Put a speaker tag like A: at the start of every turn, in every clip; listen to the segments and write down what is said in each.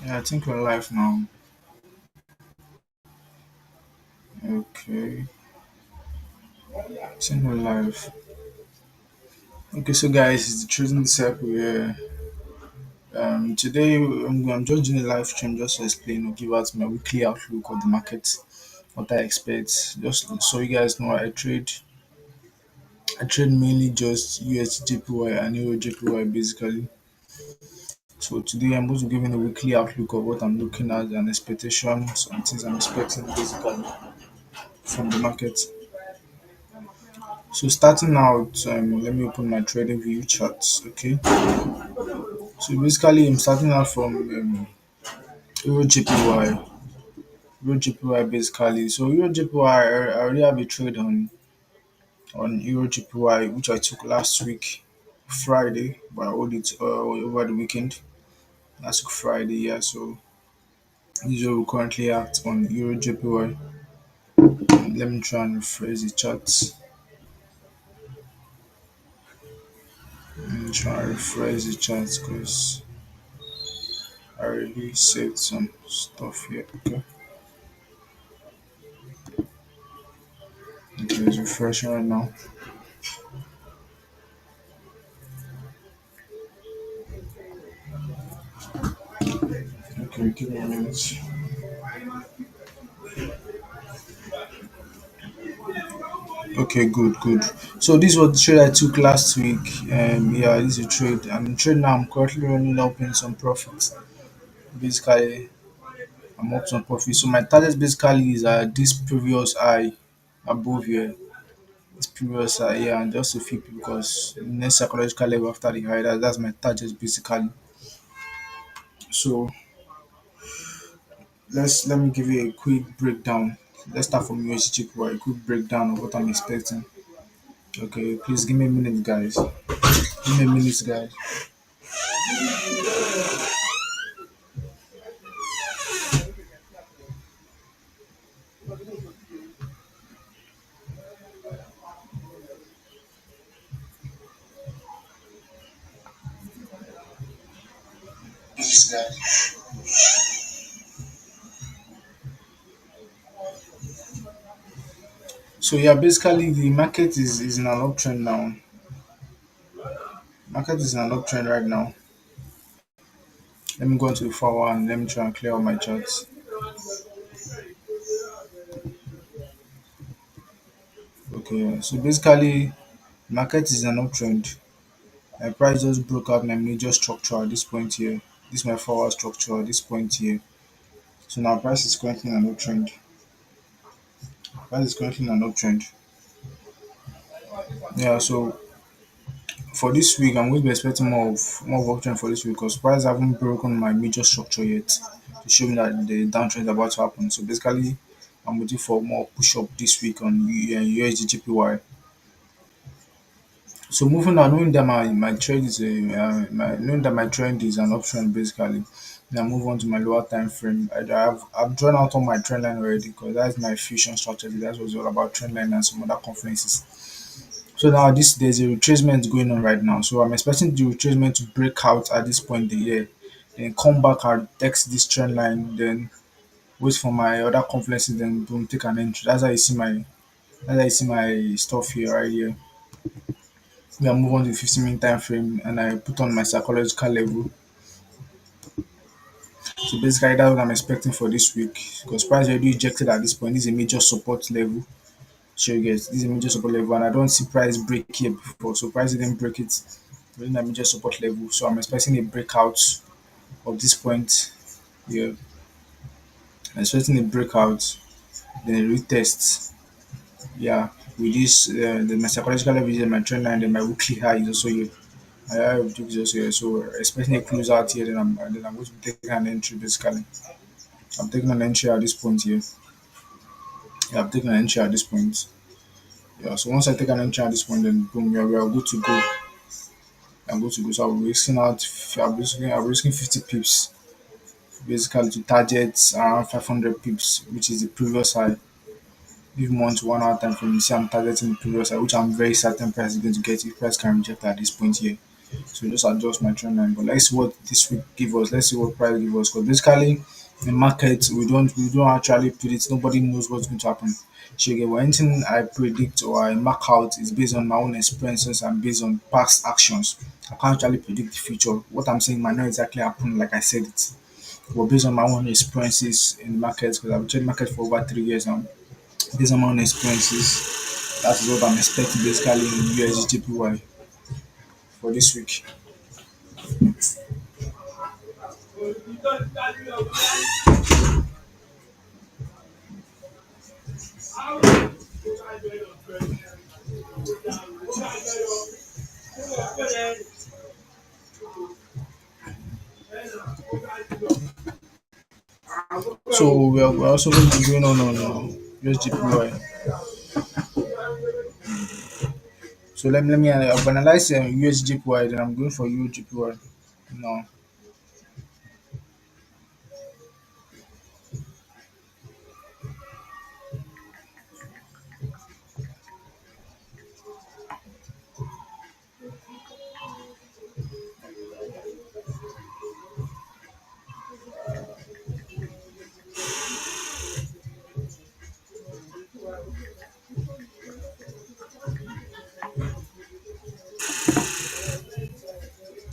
A: Yeah, I think we're live now. Okay, I think we're live. Okay, so guys, it's the Trading Disciple here. Today I'm just doing a live stream just to explain or give out my weekly outlook of the market, what I expect. Just so you guys know, I trade mainly just USDJPY and EURJPY basically. So today I'm going to give you a weekly outlook of what I'm looking at and expectations, some things I'm expecting basically from the market. So starting out, let me open my trading view charts. Okay, so basically I'm starting out from Euro JPY, Euro JPY basically. So Euro JPY, I already have a trade on Euro JPY which I took last week Friday, but I hold it over the weekend. Last week Friday, yeah. So this is where we currently at on Euro JPY. Let me try and rephrase the charts. Let me try and rephrase the charts because I already saved some stuff here. Okay. Okay, it's refreshing right now. Okay, give me a minute. Okay, good, good. So this was the trade I took last week. Yeah, this is a trade. I'm in trade now. I'm currently running up in some profits. Basically, I'm up some profits. So my target basically is this previous high above here. This previous high, yeah, and just a few because next psychological level after the high. That's my target basically. So let me give you a quick breakdown. Let's start from USG for a quick breakdown of what I'm expecting. Okay, please give me a minute, guys. Give me a minute, guys. Please, guys. So yeah, basically the market is in an uptrend now. Market is in an uptrend right now. Let me go into the forward and let me try and clear all my charts. Okay, yeah. So basically market is in an uptrend. My price just broke out my major structure at this point here. This is my forward structure at this point here. So now price is currently in an uptrend. Price is currently in an uptrend. Yeah, so for this week, I'm going to be expecting more of uptrend for this week because price haven't broken my major structure yet to show me that the downtrend is about to happen. So basically, I'm waiting for more push up this week on USDJPY. So moving on, knowing that my trade is knowing that my trend is an uptrend basically, then I move on to my lower time frame. I've drawn out all my trend line already because that's my fusion strategy. That's what's all about trend line and some other confluences. So now this there's a retracement going on right now. So I'm expecting the retracement to break out at this point in the year, then come back and text this trend line, then wait for my other confluences, then boom, take an entry. That's how you see my stuff here right here. We are move on to the 15-minute time frame and I put on my psychological level. So basically that's what I'm expecting for this week. Because price already rejected at this point. This is a major support level. Sure, guys, this is a major support level, and I don't see price break here before. So price didn't break it within that major support level. So I'm expecting a breakout of this point. Yeah, I'm expecting a breakout, then a retest. Yeah, with this, my psychological level is my trend line, then my weekly high is also here. My high objective is also here. So expecting a close out here, then I'm going to be taking an entry basically. I'm taking an entry at this point here. Yeah, I'm taking an entry at this point. Yeah, so once I take an entry at this point, then boom, yeah, we are good to go. I'm going to go. So I'm risking 50 pips basically to target around 500 pips, which is the previous high. If you want 1 hour time frame, you see I'm targeting the previous high, which I'm very certain price is going to get if price can reject at this point here. So just adjust my trend line. But let's see what this week give us. Let's see what price give us. Because basically in market we don't actually predict. Nobody knows what's going to happen. So again, well, anything I predict or I mark out is based on my own experiences and based on past actions. I can't actually predict the future. What I'm saying might not exactly happen like I said it. But based on my own experiences in the market, because I've been trading market for over 3 years now. Based on my own experiences, that is what I'm expecting basically in USDJPY for this week. So we're also going to be going on USDJPY. So let me I've analyzed USDJPY, then I'm going for EURJPY now.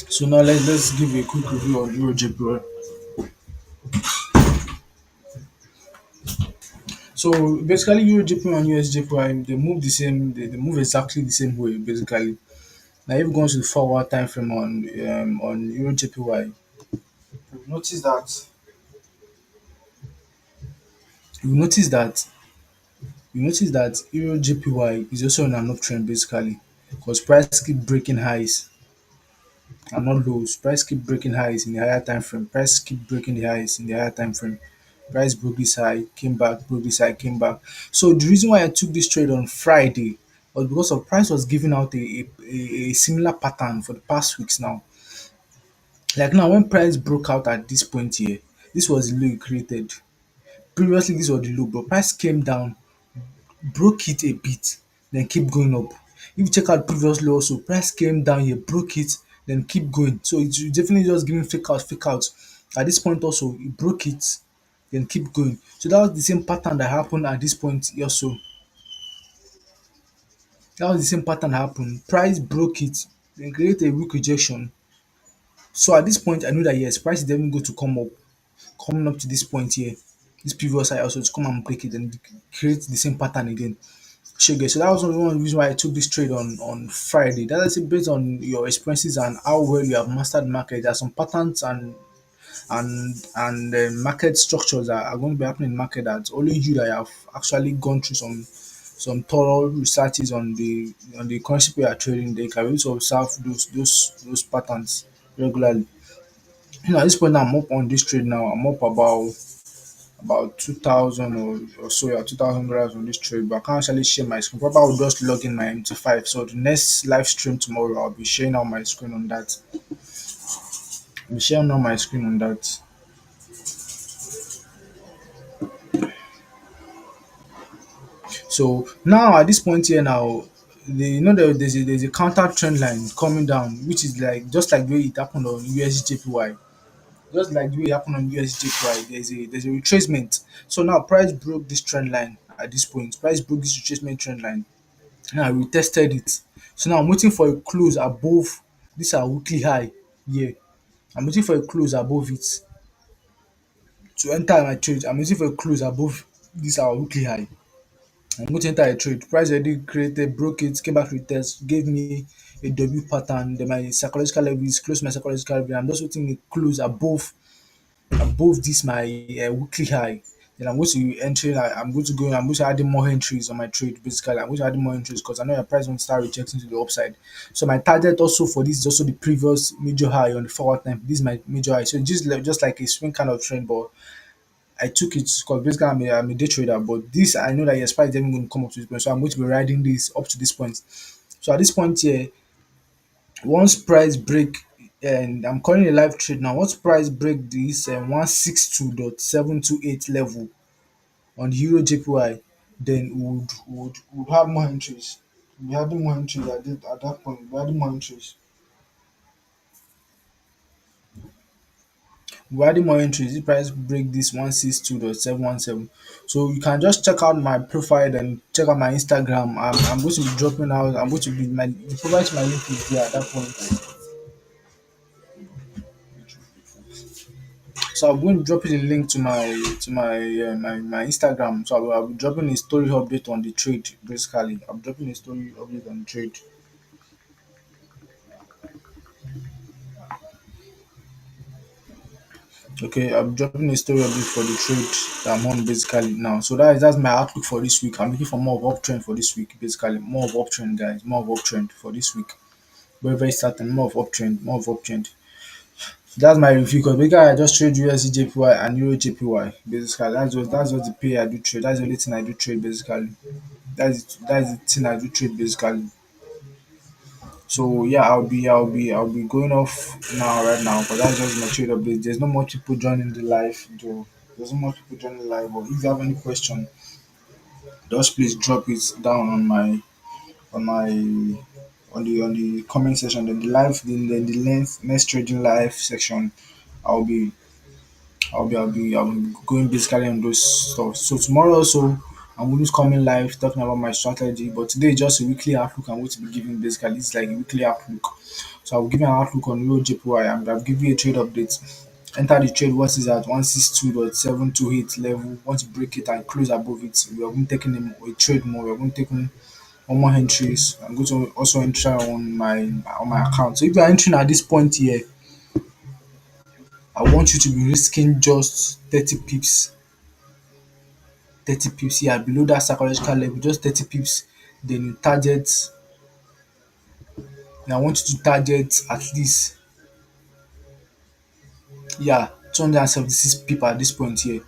A: So now let's give a quick review on EURJPY. So basically EURJPY and USDJPY they move the same they move exactly the same way basically. Now if you go to the forward time frame on EURJPY, you notice that you notice that you notice that EURJPY is also on an uptrend basically because price keep breaking highs and not lows. Price keep breaking highs in the higher time frame. Price keep breaking the highs in the higher time frame. Price broke this high, came back, broke this high, came back. So the reason why I took this trade on Friday was because of price was giving out a similar pattern for the past weeks now. Like now, when price broke out at this point here, this was the low it created. Previously, this was the low, but price came down, broke it a bit, then keep going up. If you check out previously also, price came down here, broke it, then keep going. So it's definitely just giving fake out, fake out. At this point also, it broke it, then keep going. So that was the same pattern that happened at this point also. That was the same pattern happened. Price broke it, then create a weak rejection. So at this point, I know that yes, price is definitely going to come up, coming up to this point here, this previous high also to come and break it and create the same pattern again. Shege. So that was one of the reasons why I took this trade on Friday. That is based on your experiences and how well you have mastered the market. There are some patterns and market structures that are going to be happening in the market that only you that have actually gone through some thorough researches on the currency pair you are trading. They can be able to observe those patterns regularly. You know, at this point now, I'm up on this trade now. I'm up about 2,000 or so, yeah, $2,000 on this trade, but I can't actually share my screen. Probably I'll just log in my MT5. So the next live stream tomorrow, I'll be sharing out my screen on that. I'll be sharing out my screen on that. So now at this point here now, there's a counter trend line coming down, which is like just like the way it happened on USDJPY. Just like the way it happened on USDJPY, there's a retracement. So now price broke this trend line at this point. Price broke this retracement trend line. Now we tested it. So now I'm waiting for a close above this our weekly high here. I'm waiting for a close above it to enter my trade. I'm waiting for a close above this our weekly high. I'm going to enter a trade. Price already created, broke it, came back to test, gave me a W pattern. Then my psychological level is close to my psychological level. I'm just waiting a close above this my weekly high. Then I'm going to enter. I'm going to go. I'm going to add in more entries on my trade. Basically, I'm going to add in more entries because I know your price won't start rejecting to the upside. So my target also for this is also the previous major high on the forward time. This is my major high. So it's just like a swing kind of trend, but I took it because basically I'm a day trader. But this I know that your price is even going to come up to this point. So I'm going to be riding this up to this point. So at this point here, once price break, and I'm calling a live trade now. Once price break this 162.728 level on the Euro JPY, then we would have more entries. We adding more entries at that point. We adding more entries. we're adding more entries. If price break this 162.717, so you can just check out my profile and check out my Instagram. I'm going to be dropping out. I'm going to be my the profile to my link is there at that point. So I'm going to drop you the link to my Instagram. So I'll be dropping a story update on the trade. Basically, I'm dropping a story update on the trade. Okay, I'm dropping a story update for the trade that I'm on basically now. So that's my outlook for this week. I'm looking for more of uptrend for this week. Basically, more of uptrend, guys. More of uptrend for this week. Very very certain. More of uptrend. More of uptrend. That's my review because basically I just trade USDJPY and EURJPY. Basically, that's just the pay I do trade. That's the only thing I do trade basically. That's the thing I do trade basically. So yeah, I'll be going off now right now because that's just my trade update. There's no more people joining the live, Joe. There's no more people joining the live. But if you have any question, just please drop it down on my on the comment section. Then the live, then the length next trading live section. I'll be I'll be going basically on those stuff. So tomorrow also I'm going to be coming live talking about my strategy. But today is just a weekly outlook I'm going to be giving basically it's like a weekly outlook. So I'll give you an outlook on EURJPY and I'll give you a trade update. Enter the trade once it's at 162.728 level. Once you break it and close above it, we are going to taking a trade more. We're going to take one more entries. I'm going to also enter on my account. So if you're entering at this point here, I want you to be risking just 30 pips. 30 pips here below that psychological level, just 30 pips. Then you target, and I want you to target at least, yeah, 276 pip at this point here.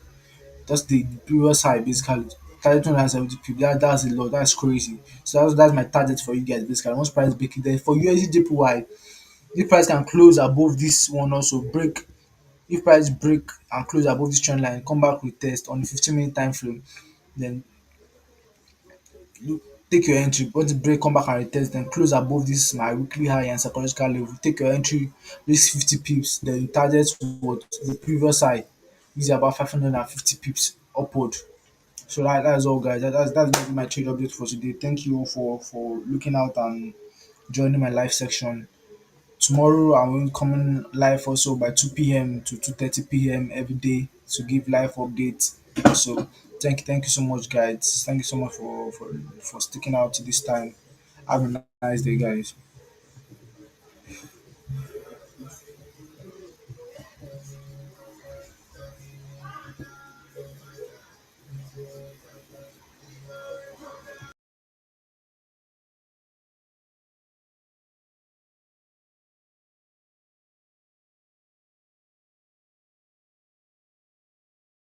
A: That's the previous high basically. Target 270 pip. That's a lot. That's crazy. So that's my target for you guys basically. Once price break it, then for USDJPY, if price can close above this one also break. If price break and close above this trend line, come back with test on the 15-minute time frame, then you take your entry. Once the break, come back and retest, then close above this my weekly high and psychological level. Take your entry, risk 50 pips, then you target what the previous high, which is about 550 pips upward. So that's all, guys. That's gonna be my trade update for today. Thank you all for looking out and joining my live section. Tomorrow I will be coming live also by 2 p.m. to 2:30 p.m. every day to give live updates. So thank you so much, guys. Thank you so much for sticking out to this time. Have a nice day, guys.